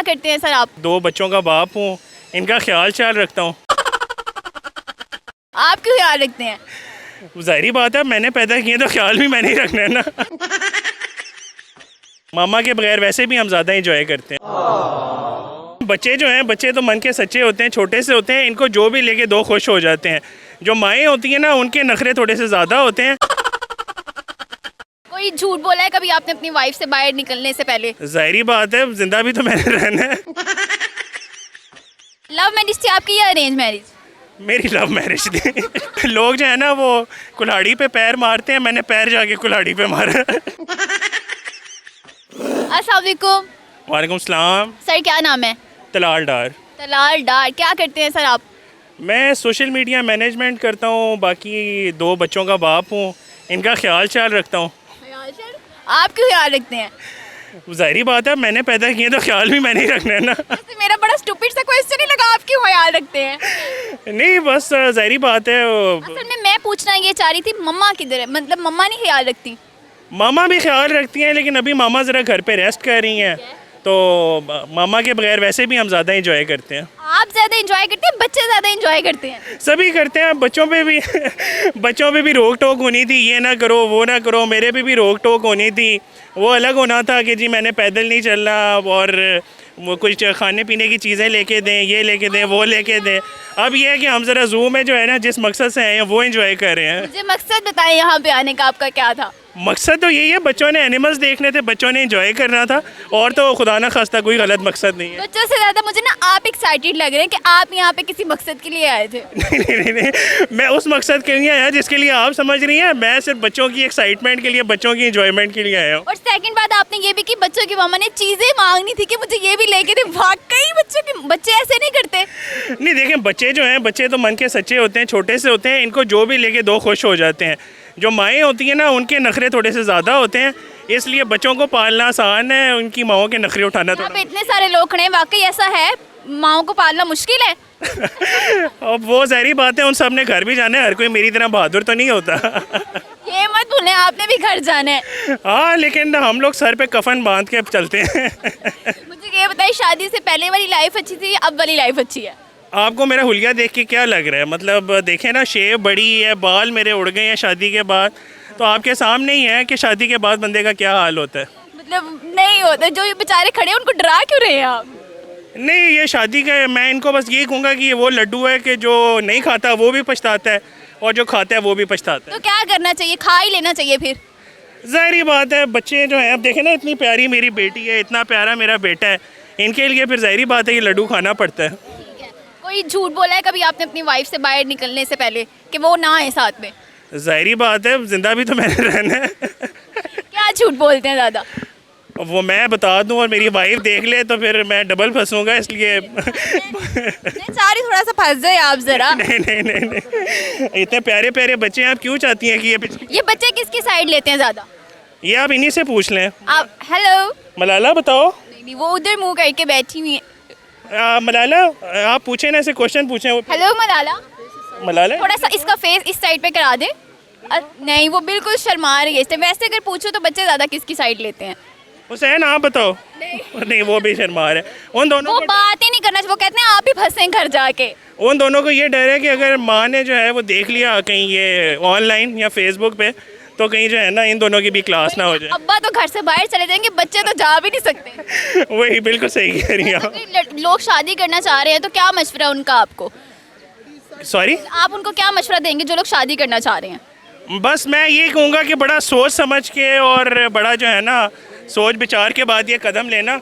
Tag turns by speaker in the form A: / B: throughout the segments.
A: क्या करते हैं सर आप?
B: 2 बच्चों का बाप हूँ, इनका ख्याल रखता हूँ।
A: आप क्यों ख्याल रखते हैं?
B: ज़ाहिरी बात है, मैंने पैदा किए तो ख्याल भी मैंने ही रखना है ना। मामा के बगैर वैसे भी हम ज़्यादा इंजॉय करते हैं। बच्चे जो हैं, बच्चे तो मन के सच्चे होते हैं, छोटे से होते हैं, इनको जो भी लेके दो खुश हो जाते हैं। जो माएँ होती हैं ना, उनके नखरे थोड़े से ज़्यादा होते हैं।
A: कोई झूठ बोला है कभी आपने अपनी वाइफ से बाहर निकलने से पहले?
B: ज़ाहिरी बात है, जिंदा भी तो मैंने रहना है।
A: लव मैरिज थी आपकी या अरेंज मैरिज?
B: मेरी लव मैरिज थी। लोग जो है ना वो कुल्हाड़ी पे पैर मारते हैं, मैंने पैर जाके कुल्हाड़ी पे मारा।
A: अस्सलाम वालेकुम।
B: वालेकुम सलाम।
A: सर क्या नाम है?
B: तलाल डार।
A: तलाल डार। क्या करते हैं सर आप?
B: मैं सोशल मीडिया मैनेजमेंट करता हूँ, बाकी 2 बच्चों का बाप हूँ, इनका ख्याल रखता हूँ।
A: आप क्यों ख्याल रखते हैं?
B: ज़ाहिरी बात है, मैंने पैदा किए तो ख्याल भी मैंने ही रखना है ना।
A: मेरा बड़ा स्टूपिड सा क्वेश्चन ही लगा, आप क्यों ख्याल रखते हैं?
B: नहीं, बस ज़ाहिरी बात है।
A: असल में मैं पूछना ये चाह रही थी, मम्मा किधर है? मतलब मम्मा नहीं ख्याल रखती?
B: मामा भी ख्याल रखती हैं, लेकिन अभी मामा ज़रा घर पे रेस्ट कर रही हैं, तो मामा के बगैर वैसे भी हम ज़्यादा इंजॉय करते हैं।
A: आप ज़्यादा इंजॉय करते हैं, बच्चे ज़्यादा इंजॉय करते हैं?
B: सभी करते हैं। बच्चों पे भी रोक टोक होनी थी, ये ना करो वो ना करो। मेरे पे भी रोक टोक होनी थी। वो अलग होना था कि जी मैंने पैदल नहीं चलना, और वो कुछ खाने पीने की चीज़ें लेके दें, ये लेके दें, वो लेके दें। अब ये है कि हम ज़रा ज़ू में जो है ना, जिस मकसद से आए हैं वो इंजॉय कर रहे हैं।
A: मुझे मकसद बताएं यहाँ पे आने का आपका क्या था?
B: मकसद तो यही है, बच्चों ने एनिमल्स देखने थे, बच्चों ने एंजॉय करना था, और तो खुदा ना खास्ता कोई गलत मकसद नहीं है।
A: बच्चों से ज़्यादा मुझे ना आप एक्साइटेड लग रहे हैं कि आप यहाँ पे किसी मकसद के लिए आए थे।
B: नहीं, मैं उस मकसद के लिए आया जिसके लिए आप समझ रही हैं। मैं सिर्फ बच्चों की एक्साइटमेंट के लिए, बच्चों की एंजॉयमेंट के लिए आया हूँ।
A: और सेकंड बात आपने ये भी कि बच्चों की मामा ने चीज़ें मांगनी थी कि मुझे ये भी लेके दे। वाकई बच्चे ऐसे नहीं करते?
B: नहीं, देखें, बच्चे जो हैं, बच्चे तो मन के सच्चे होते हैं, छोटे से होते हैं, इनको जो भी लेके दो खुश हो जाते हैं। जो माएँ होती हैं ना, उनके नखरे थोड़े से ज़्यादा होते हैं, इसलिए बच्चों को पालना आसान है, उनकी माओं के नखरे उठाना
A: यहाँ पे इतने सारे लोग खड़े हैं, वाकई ऐसा है? माओं को पालना मुश्किल है?
B: अब वो ज़ाहिरी बात है, उन सब ने घर भी जाना है, हर कोई मेरी तरह बहादुर तो नहीं होता।
A: ये मत भूलें, आपने भी घर जाना है।
B: हाँ, लेकिन हम लोग सर पे कफन बांध के चलते हैं।
A: मुझे ये बताइए, शादी से पहले वाली लाइफ अच्छी थी या अब वाली लाइफ अच्छी है?
B: आपको मेरा हुलिया देख के क्या लग रहा है? मतलब देखें ना, शेव बड़ी है, बाल मेरे उड़ गए हैं शादी के बाद, तो आपके सामने ही है कि शादी के बाद बंदे का क्या हाल होता है।
A: मतलब नहीं होता, जो ये बेचारे खड़े हैं उनको डरा क्यों रहे हैं आप?
B: नहीं, ये शादी का, मैं इनको बस ये कहूँगा कि ये वो लड्डू है कि जो नहीं खाता वो भी पछताता है, और जो खाता है वो भी पछताता है।
A: तो क्या करना चाहिए? खा ही लेना चाहिए फिर?
B: ज़ाहिरी बात है, बच्चे जो हैं, अब देखें ना, इतनी प्यारी मेरी बेटी है, इतना प्यारा मेरा बेटा है, इनके लिए फिर ज़ाहिरी बात है कि लड्डू खाना पड़ता है।
A: कोई झूठ बोला है कभी आपने अपनी वाइफ से बाहर निकलने से पहले कि वो ना आए साथ में?
B: ज़ाहिरी बात है, जिंदा भी तो मैंने रहना है।
A: क्या झूठ बोलते हैं ज़्यादा?
B: वो मैं बता दूं और मेरी वाइफ देख ले तो फिर मैं डबल फंसूंगा, इसलिए।
A: सारी थोड़ा सा फंस जाए आप ज़रा।
B: नहीं, इतने प्यारे प्यारे बच्चे हैं, आप क्यों चाहती हैं कि
A: ये बच्चे किसकी साइड लेते हैं ज़्यादा?
B: ये आप इन्हीं से पूछ लें।
A: आप हेलो।
B: मलाला बताओ।
A: नहीं, वो उधर मुंह करके बैठी हुई है।
B: मलाला, आप पूछे ना, ऐसे क्वेश्चन पूछें।
A: हेलो मलाला।
B: मलाला,
A: थोड़ा सा इसका फेस इस साइड पे करा दे। नहीं, वो बिल्कुल शर्मा रही है इससे। वैसे अगर पूछो तो बच्चे ज़्यादा किसकी साइड लेते हैं?
B: हुसैन, आप बताओ। नहीं, वो भी शर्मा रहे। उन दोनों
A: वो बात ही नहीं करना, वो कहते हैं आप ही फंसे घर जाके।
B: उन दोनों को ये डर है कि अगर माँ ने जो है वो देख लिया कहीं ये ऑनलाइन या फेसबुक पे, तो कहीं जो है ना इन दोनों की भी क्लास ना हो जाए।
A: अब्बा तो घर से बाहर चले जाएंगे, बच्चे तो जा भी नहीं सकते।
B: वही, बिल्कुल सही कह रही हैं आप।
A: लोग शादी करना चाह रहे हैं तो क्या मशवरा उनका आपको?
B: सॉरी,
A: आप उनको क्या मशवरा देंगे जो लोग शादी करना चाह रहे हैं?
B: बस मैं ये कहूँगा कि बड़ा सोच समझ के और बड़ा जो है ना सोच विचार के बाद ये कदम लेना।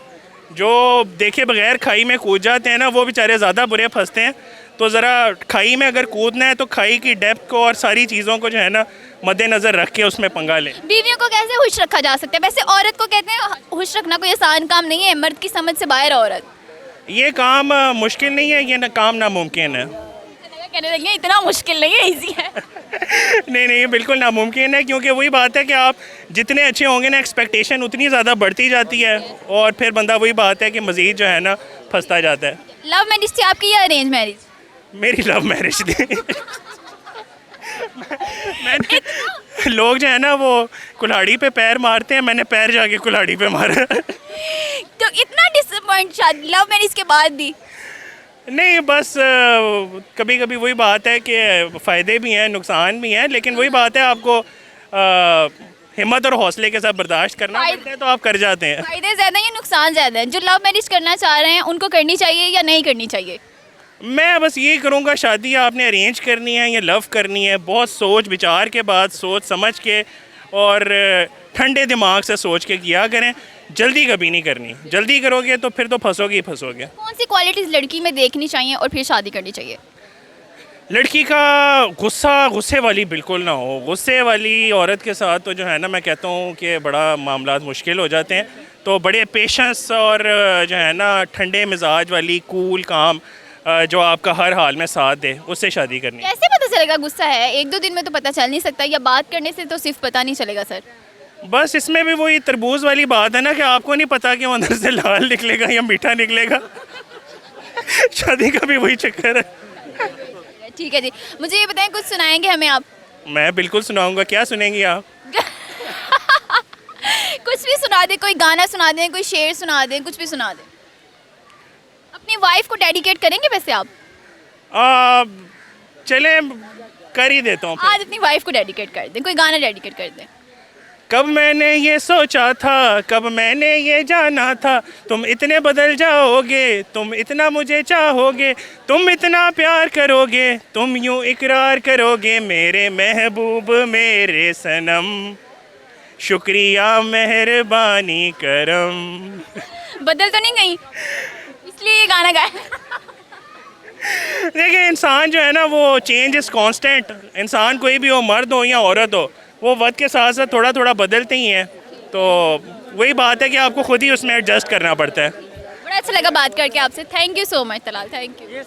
B: जो देखे बगैर खाई में कूद जाते हैं ना, वो बेचारे ज़्यादा बुरे फंसते हैं। तो ज़रा खाई में अगर कूदना है तो खाई की डेप्थ को और सारी चीज़ों को जो है ना मद्देनज़र रख के उसमें पंगा लें।
A: बीवियों को कैसे खुश रखा जा सकता है? वैसे औरत को कहते हैं खुश रखना कोई आसान काम नहीं है, मर्द की समझ से बाहर औरत।
B: ये काम मुश्किल नहीं है, ये काम नामुमकिन है।
A: कहने लगे इतना मुश्किल नहीं है, ईजी है।
B: नहीं, ये बिल्कुल नामुमकिन है, क्योंकि वही बात है कि आप जितने अच्छे होंगे ना, एक्सपेक्टेशन उतनी ज़्यादा बढ़ती जाती है, और फिर बंदा वही बात है कि मज़ीद जो है ना फंसता जाता है।
A: लव मैरिज थी आपकी या अरेंज मैरिज?
B: मेरी लव मैरिज थी। लोग जो है ना वो कुल्हाड़ी पे पैर मारते हैं, मैंने पैर जाके कुल्हाड़ी पे मारा।
A: तो इतना डिसअपॉइंट शादी लव मैरिज के बाद भी?
B: नहीं बस कभी कभी वही बात है कि फ़ायदे भी हैं नुकसान भी हैं, लेकिन वही बात है आपको हिम्मत और हौसले के साथ बर्दाश्त करना पड़ता है, तो आप कर जाते हैं।
A: फायदे ज़्यादा या नुकसान ज़्यादा है? जो लव मैरिज करना चाह रहे हैं उनको करनी चाहिए या नहीं करनी चाहिए?
B: मैं बस यही करूँगा, शादी आपने अरेंज करनी है या लव करनी है, बहुत सोच विचार के बाद, सोच समझ के और ठंडे दिमाग से सोच के किया करें। जल्दी कभी नहीं करनी, जल्दी करोगे तो फिर तो फंसोगे ही फंसोगे।
A: कौन सी क्वालिटीज़ लड़की में देखनी चाहिए और फिर शादी करनी चाहिए?
B: लड़की का गुस्से वाली बिल्कुल ना हो। गुस्से वाली औरत के साथ तो जो है ना, मैं कहता हूँ कि बड़ा मामला मुश्किल हो जाते हैं। तो बड़े पेशेंस और जो है ना ठंडे मिजाज वाली, कूल काम, जो आपका हर हाल में साथ दे, उससे शादी करनी है।
A: कैसे पता चलेगा गुस्सा है? एक दो दिन में तो पता चल नहीं सकता, या बात करने से तो सिर्फ पता नहीं चलेगा सर?
B: बस इसमें भी वही तरबूज वाली बात है ना कि आपको नहीं पता कि वो अंदर से लाल निकलेगा या मीठा निकलेगा। शादी का भी वही चक्कर है।
A: ठीक है जी, मुझे ये बताएं, कुछ सुनाएंगे हमें आप?
B: मैं बिल्कुल सुनाऊंगा। क्या सुनेंगी आप?
A: कुछ भी सुना दें, कोई गाना सुना दें, कोई शेर सुना दें, कुछ भी सुना दें। अपनी वाइफ को डेडिकेट करेंगे वैसे आप?
B: चले कर ही देता हूँ।
A: आज अपनी वाइफ को डेडिकेट कर दें, कोई गाना डेडिकेट कर दें।
B: कब मैंने ये सोचा था, कब मैंने ये जाना था, तुम इतने बदल जाओगे, तुम इतना मुझे चाहोगे, तुम इतना प्यार करोगे, तुम यूं इकरार करोगे मेरे महबूब मेरे सनम, शुक्रिया मेहरबानी करम।
A: बदल तो नहीं गई इसलिए ये गाना गाया?
B: देखिए इंसान जो है ना वो चेंज इज़ कांस्टेंट। इंसान कोई भी हो, मर्द हो या औरत हो, वो वक्त के साथ साथ थोड़ा थोड़ा बदलते ही हैं। तो वही बात है कि आपको खुद ही उसमें एडजस्ट करना पड़ता है।
A: बड़ा अच्छा लगा बात करके आपसे। Thank you so much Talal, thank you.